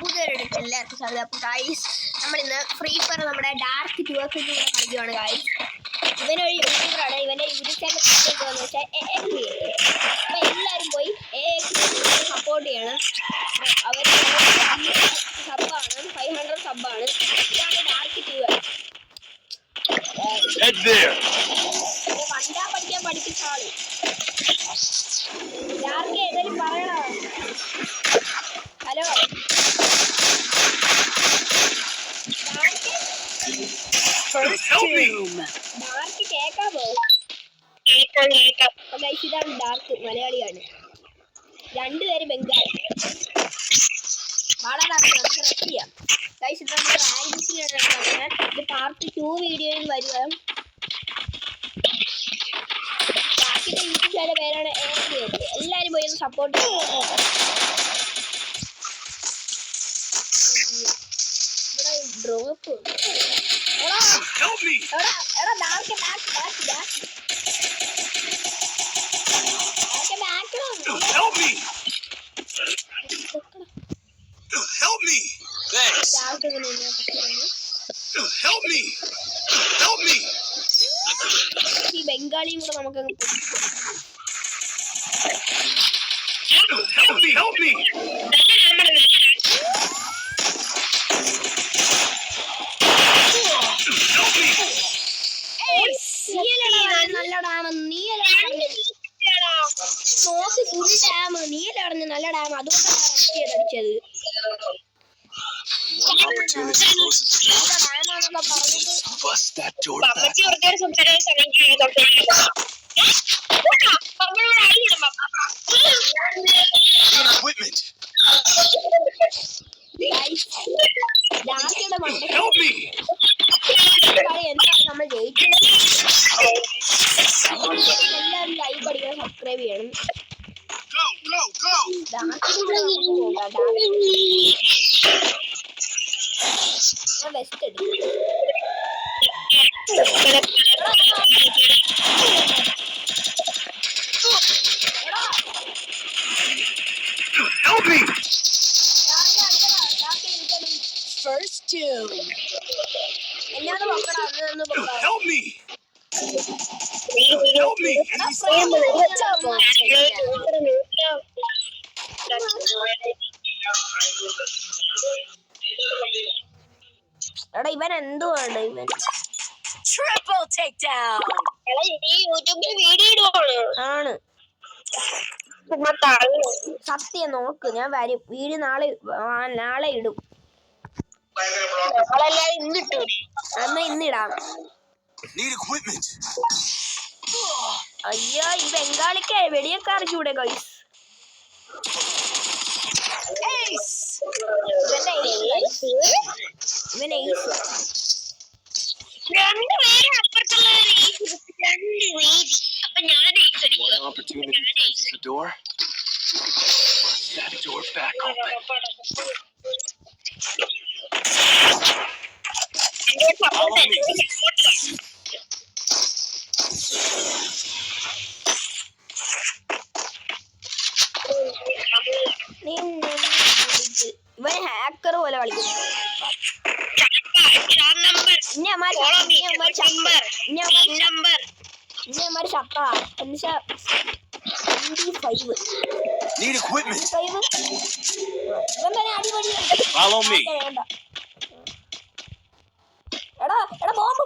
പുതിയൊരെടുത്ത് എല്ലാവർക്കും സാധ്യത. അപ്പോൾ ഗൈസ് നമ്മളിന്ന് ഫ്രീ ഫയർ നമ്മുടെ ഡാർക്ക് ട്യൂബേഴ്സിൻ്റെ കൂടെ കളിക്കുകയാണ് ഗൈസ്. ഇവനൊരു യൂട്യൂബറാണ്. ഇവൻ്റെ യൂട്യൂബ് ചാനൽ എന്ന് വെച്ചാൽ അപ്പോൾ എല്ലാവരും പോയി സപ്പോർട്ട് ചെയ്യണം. അവർ സബ്ബാണ്, 500 സബ്ബാണ്. ഇതാണ് ഡാർക്ക് ട്യൂബേഴ്സ്. വണ്ടാ പഠിക്കാൻ പഠിപ്പിച്ച ആള്. ഡാർക്ക് ഏതായാലും പറയണോ? ഹലോ ഡാർക്ക് കേക്കാമോ? ഇതാണ് ഡാർക്ക്, മലയാളിയാണ്. രണ്ടുപേര് ബംഗാളി. വളരെ നമുക്ക് റെസ്റ്റ് ചെയ്യാം. ഗൈസ് ഇത് നമ്മൾ ഇത് പാർട്ട് 2 വീഡിയോയിൽ വരുക. ഡാർക്കിന്റെ യൂട്യൂബ് ചാനൽ പേരാണ് എല്ലാവരും പോയി ഒന്ന് സപ്പോർട്ട് ചെയ്യും. ഡ്രോപ്പ് ഈ ബംഗാളിയും കൂടെ നമുക്കങ്ങ് നല്ല ഡാം. നോക്ക് ഫുൾ ഡാം. നീലടഞ്ഞ് നല്ല ഡാം. അതുകൊണ്ടാണ് റെസ്റ്റ് ചെയ്തടിച്ചത്. ഡാർക്കിയുടെ മണ്ടയ്ക്ക് എന്താണ് നമ്മൾ ജയിക്കുന്നത്? എല്ലാവരും ലൈക്ക് അടിക്കണം, സബ്സ്ക്രൈബ് ചെയ്യണം. ഞാൻ വെസ്റ്റ് അടിക്കും. എന്നാണ് നോക്കടാ അന്ന് എടാ ഇവൻ എന്തുവാണ് ഇവൻ? ആണ് സത്യം. നോക്ക്, ഞാൻ വരും. വീഡിയോ നാളെ ഇടും. എന്നാ ഇന്നിടാം. അയ്യോ ഈ ബംഗാളിക്ക് വെടിയൊക്കെ അറിഞ്ഞൂടെ ഗൈസ്? ഇവൻ എയ്സ്. ഇവൻ ഹാക്കർ പോലെ കളിക്കുന്നു. എടാ bomb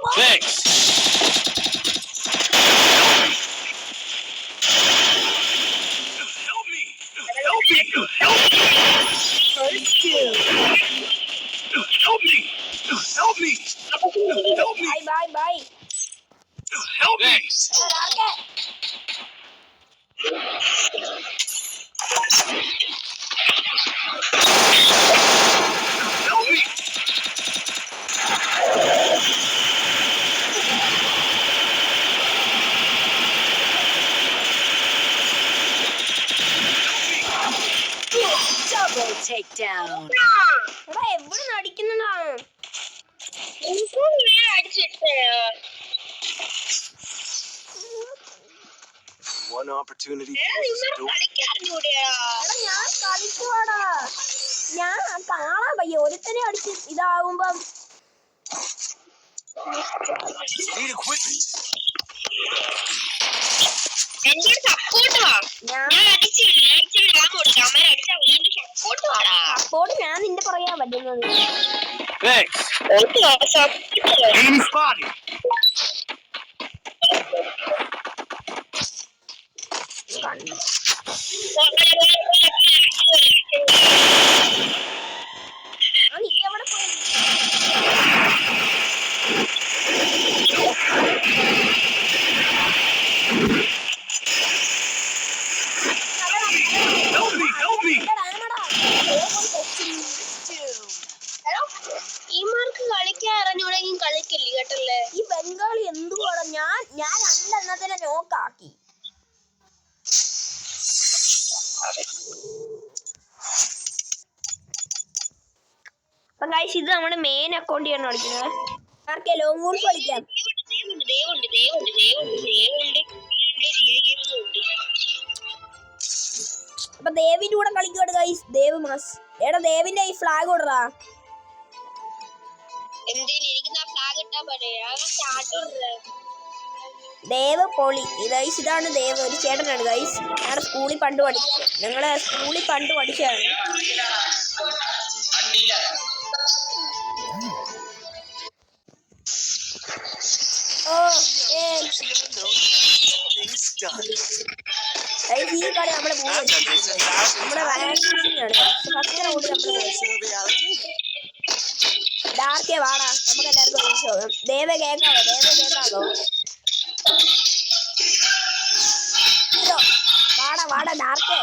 Bye. Help me. Double takedown. എടാ എവിടെ അടിക്കുന്നതാണ്? One opportunity. ഞാൻ കാള ഒരുത്തനെ അടിച്ച് ഇതാവുമ്പം Need equipment. എന്റെ സപ്പോർട്ട് വാ. ഞാൻ ഞാൻ അടിച്ചില്ല. ഞാൻ കൊടുക്കാം. അമ്മ അടിച്ചാ എന്റെ സപ്പോർട്ട് വാടാ. സപ്പോർട്ട് ഞാൻ നിന്റെ പറയാൻ പറ്റുന്നത്. Thanks. Support Enemy spotted. നീ എവിടെ പോയി? Help me! Help me! ഈമാർക്ക് കളിക്കാൻ അറിഞ്ഞൂടെങ്കിൽ കളിക്കില്ല കേട്ടല്ലേ. ഈ ബംഗാളി എന്തുവാണ്? ഞാൻ രണ്ടെണ്ണത്തിനെ നോക്കാക്കി. അപ്പൊ ഗൈസ് ഇത് നമ്മുടെ മെയിൻ അക്കൗണ്ട് ആണ് കളിക്കുന്നത്. ആർക്കെ ലോങ് വോൾഫ് കളിക്കാം. അപ്പൊ ദേവിന്റെ കൂടെ കളിക്കുവാണ് ഗൈസ്. ദേവ് മാസ് എടാ ദേവിന്റെ ഈ ഫ്ലാഗ് കൊടുറാ. ദേവ് പൊളി. ഗൈസ് ഇതാണ് ദേവ്, ഒരു ചേട്ടനാണ് ഗൈസ്. ഞങ്ങളുടെ സ്കൂളിൽ പണ്ട് പഠിച്ചത്. പഠിച്ചതാണ്. Things done. ഈ കളി നമ്മുടെ ഡാർക്കേ വാടാ, നമുക്ക് എല്ലാവർക്കും ഒരുമിച്ച് പോകാം. ദേവേ കേക്കാവോ? വാടാ ഡാർക്കേ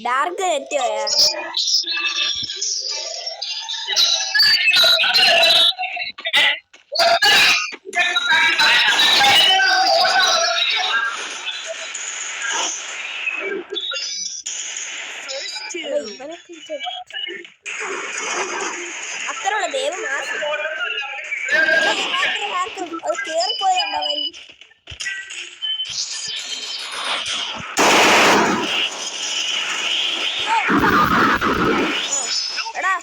ഡാർക്ക് എത്തിയോയാ? അത്രയുള്ള ദേവ് മാസം അത് കേറിപ്പോയുണ്ടവൻ. എടാ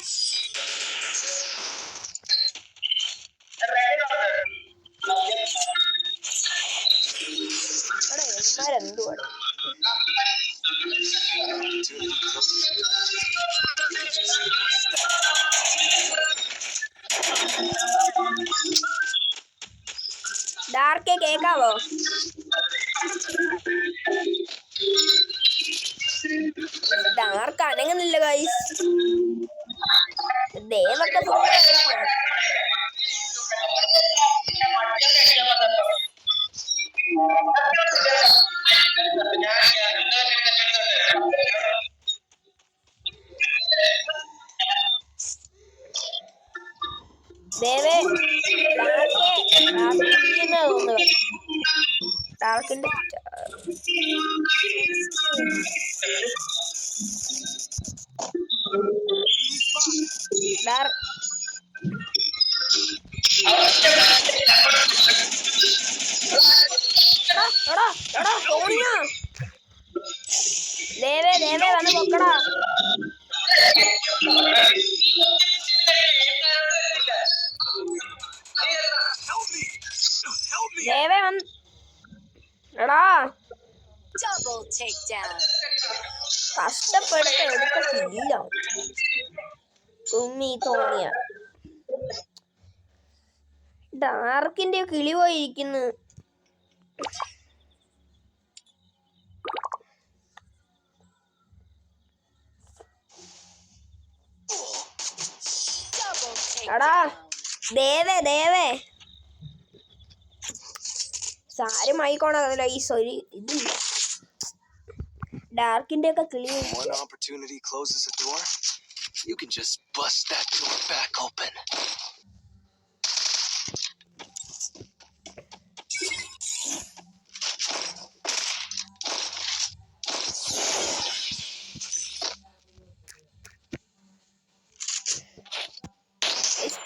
എന്തുവാണ് ഡാർക്കേ കേക്കാവോ? Dark അനങ്ങുന്നില്ല guys. ദേവൊക്കെ ദേവേ തോന്നുന്നു ഡാർക്കിന്റെ ദേവേ വന്ന് പൊക്കടാ. ദേവേ വന്ന് എടാ കഷ്ടപ്പെടുത്ത എടുക്കത്തില്ല ഉമ്മി തോന്നിയ. ഡാർക്കിന്റെ കിളി പോയിരിക്കുന്നു. എടാ ദേവേ സാരമായിക്കോണല്ലോ ഈ സൊരി ഇത് ഡാർക്കിന്റെ ഒക്കെ കിളി. One opportunity closes a door. You can just bust that door back open.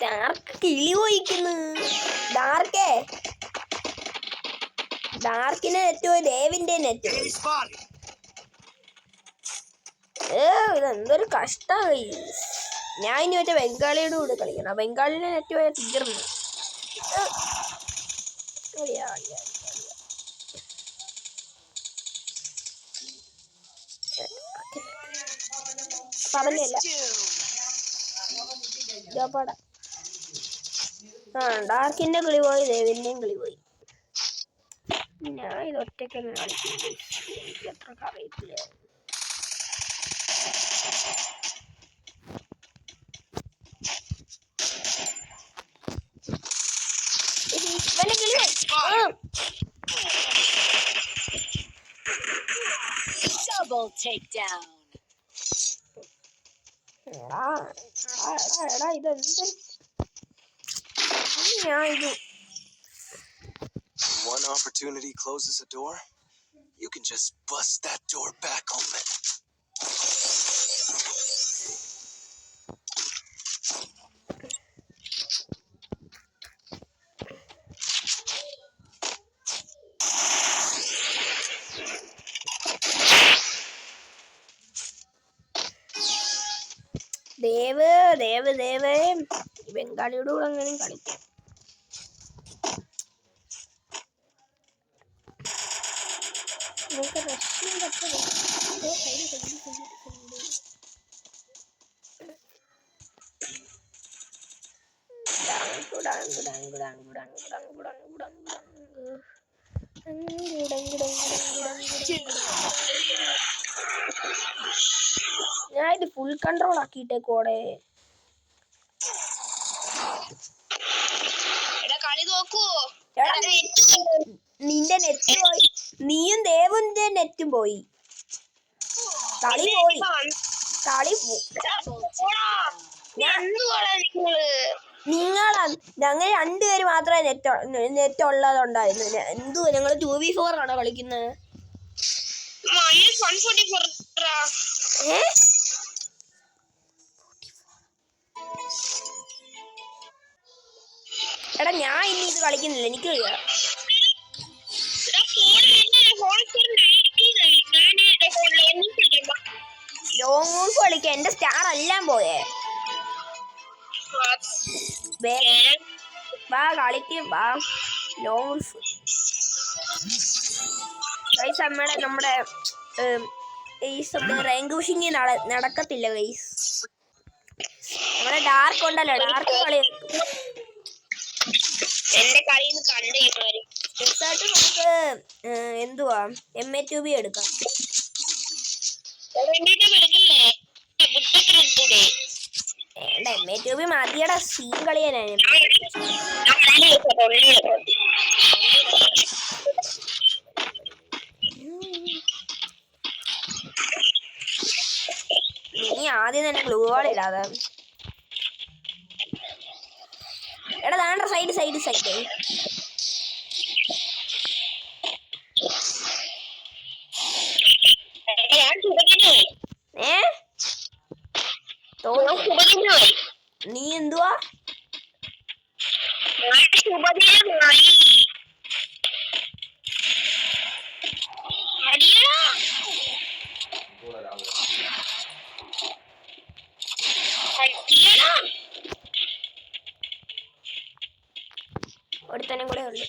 Dark കിളി പോയിക്കുന്നു. ഡാർക്കിന്റെ നെറ്റ് പോയി, ദേവിന്റെ നെറ്റ് പോയി. ഇതെന്തൊരു കഷ്ടമായി. ഞാൻ ഇനി മറ്റേ ബംഗാളിയുടെ കൂടെ കളിക്കണം. ബംഗാളിന്റെ നെറ്റ് പോയ തീർന്നു. പറഞ്ഞില്ല ഡാർക്കിന്റെ കളി പോയി, ദേവിന്റെയും കളി പോയി. ഞാൻ ഇത് ഒറ്റയ്ക്കൊന്നും കളിക്കില്ല, എനിക്ക് അത്ര അറിയത്തില്ല. Double takedown. One opportunity closes a door, you can just bust that door back open. Dev ബംഗാളിയുടെ കൂടെ അങ്ങനെ കളിക്കും. ഞാൻ ഇത് ഫുൾ കൺട്രോൾ ആക്കിയിട്ടേക്കോടെ. നിന്റെ നെറ്റ് പോയി, നീയും ദേവന്റെ നെറ്റും പോയി. കളി പോയി. നിങ്ങളാ, ഞങ്ങൾ രണ്ടുപേര് മാത്രമേ നെറ്റ് ഉള്ളതുണ്ടായിരുന്നു. എന്തു ഞങ്ങള് 2v4 ആണോ കളിക്കുന്നത്? എടാ ഞാൻ ഇനി ഇത് കളിക്കുന്നില്ല, എനിക്ക് വയ്യ. ലോങ് വോൾഫ് കളിക്കാം, എന്റെ സ്റ്റാർ എല്ലാം പോയേ. വാ കളിക്കും, വാ ലോങ് വോൾഫ്. ഗൈസ് നമ്മുടെ റാങ്ക് പുഷിങ് നടക്കത്തില്ല ഗൈസ്. നമ്മുടെ ഡാർക്ക് ഉണ്ടല്ലോ, ഡാർക്ക് കളി നമുക്ക് എന്തുവാ MA2B എടുക്കാം. MA2B മതിയടാ, scene കളിയാനാണ്. നീ ആദ്യം തന്നെ ഗ്ലൂ വാൾ ഇടാതെ. എടാ താണ്ട സൈഡ് നീ എന്തുവാ ഒരുത്തനും കൂടെ ഉള്ളു.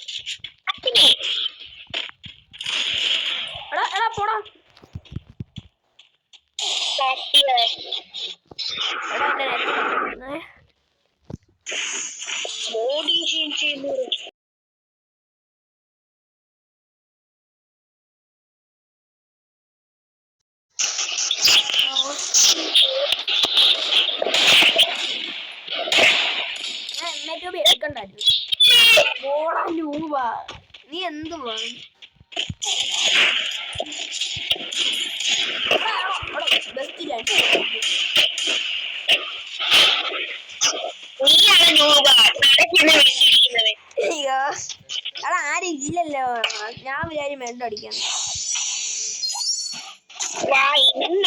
എടാ പോടാ. എടുക്കണ്ടായിരുന്നു. നീ എന്തുവാ എടാ ആരും ഇല്ലല്ലോ, ഞാൻ വിചാരിച്ചു മെഡ് അടിക്കാൻ.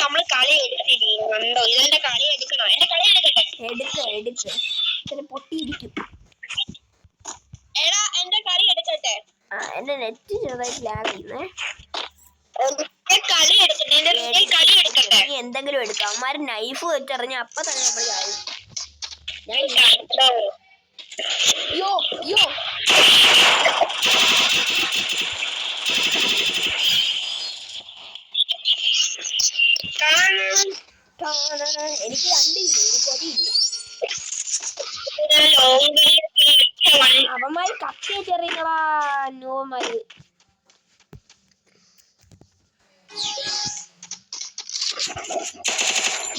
നമ്മള് കളി എടുത്തിരിക്കുന്നുണ്ടോ? ഇതെന്റെ കളി എടുക്കണോ? എന്റെ കളി എടുക്ക് പൊട്ടിയിരിക്കും. എടാ എന്റെ കളി എടുക്കട്ടെ. എന്റെ നെറ്റ് ചെറുതായിട്ട് ലാഗ് ചെയ്യുന്നേ. കളി എടുക്കട്ടെ. നീ എന്തെങ്കിലും എടുക്കാം. അവന്മാര് നൈഫ് വെച്ചെറിഞ്ഞ അപ്പൊ തന്നെ നമ്മൾ ചാവും. യോ യോ എനിക്ക് കണ്ടില്ല, എനിക്ക് കൊതിയില്ല. അവന്മാര് കത്തി ചെറിയങ്ങളാ നോമാര്.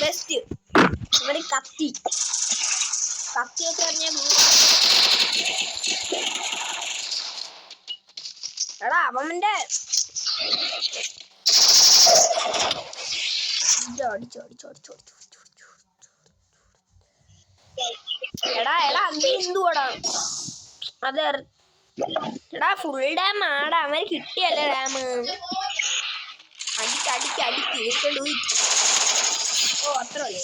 ബെസ്റ്റ് ഇവര് കത്തി വെച്ചറിഞ്ഞ എടാ അവന്റെ എടാ നീ എന്തുവാടാ അതെ. എടാ ഫുൾ ഡാം ആടാ. അവര് കിട്ടിയല്ലേ ഡാം. അടിക്ക്. ഓ അത്ര ഉള്ളു.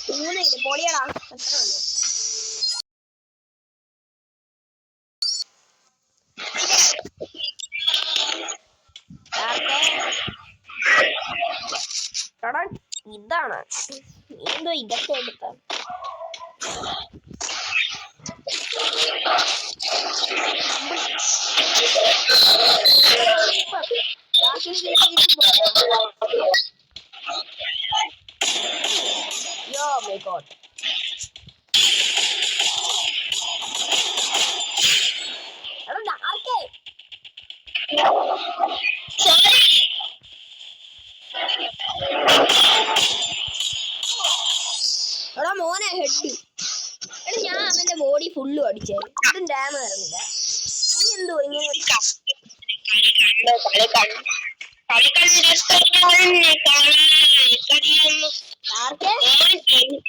3 പൊളിയടാ. അത്ര ഉള്ളു. എടാ ഇതാണ് എന്തോ ഇതൊക്കെ എടുത്ത യോ മൈ ഗോഡ്. എടാ ഡാർക്കേ എടാ മോനെ ഹെഡ്. എടാ ഞാൻ അവന്റെ ബോഡി ഫുള്ളും അടിച്ചേ. ഇതും ഡാം കയറുന്നില്ല. നീ എന്തോ ഇങ്ങനെ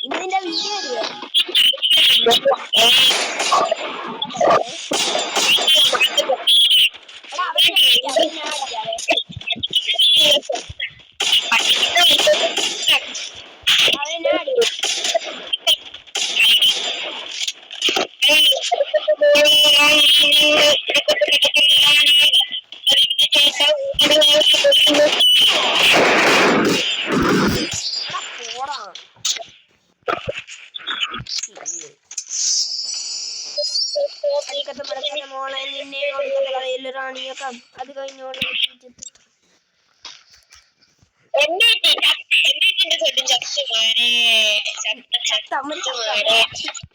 ഇതിന്റെ വീഡിയോ ഇല്ലേ? എടാ അവനെ മോളെ നിന്നെ റാണിയൊക്കെ അത് കഴിഞ്ഞോളെ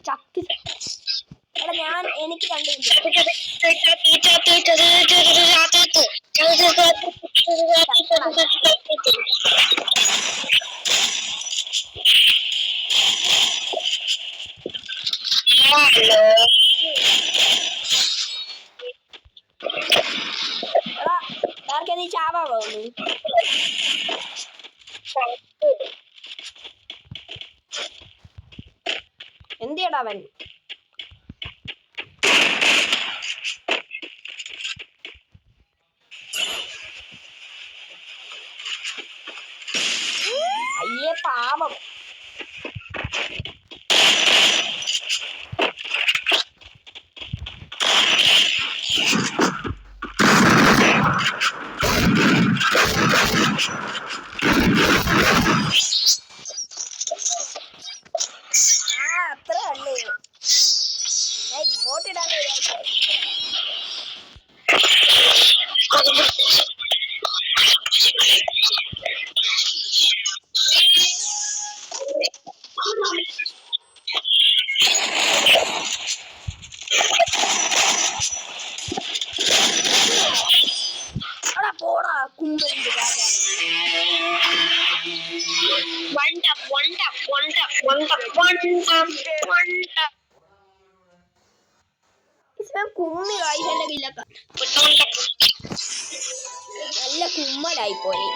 ചത്ത്. എടാ ഞാൻ എനിക്ക് കണ്ടില്ല. എടാ നീ ചാവാ പോകുന്നു. എന്തിയടാ അവൻ? അയ്യേ പാവം. അത്ര അല്ലേ ഇങ്ങോട്ടിടാൻ പോടാ കുമ്പലിന്റെ കുമ്മി കായ്ച്ചന്റെ കില്ലൊക്കെ നല്ല കുമ്മലായിപ്പോയി.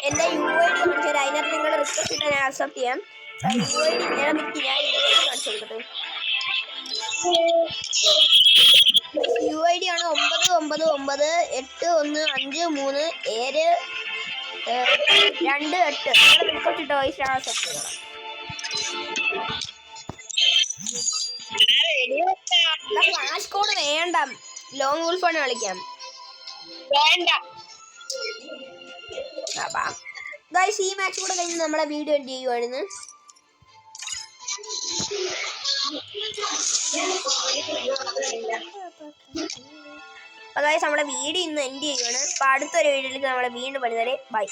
എന്റെ UID കാണിച്ചാൽ അതിനകത്ത് നിങ്ങളുടെ റിക്വസ്റ്റ് ഇട്ട് ഞാൻ അക്സെപ്റ്റ് ചെയ്യാം. UID ഞാൻ കാണിച്ചു കൊടുക്കട്ടെ. UID ആണ് 9998153728. റിക്വസ്റ്റ് ഇട്ടോ ഞാൻ അക്സെപ്റ്റ് ചെയ്യണം. സ്കോഡ് വേണ്ട, ലോങ് വൂൾഫാണ് കളിക്കാം. വേണ്ട. ഗൈസ് ഈ മാച്ച് കൂടെ കഴിഞ്ഞ് നമ്മളെ വീഡിയോ എൻഡ് ചെയ്യുവായിരുന്നു. അപ്പൊ ഗൈസ് നമ്മളെ വീഡിയോ ഇന്ന് എൻഡ് ചെയ്യുവാണ്. അപ്പൊ അടുത്തൊരു വീഡിയോയിലേക്ക് നമ്മളെ വീണ്ടും വരുന്നവരെ ബൈ.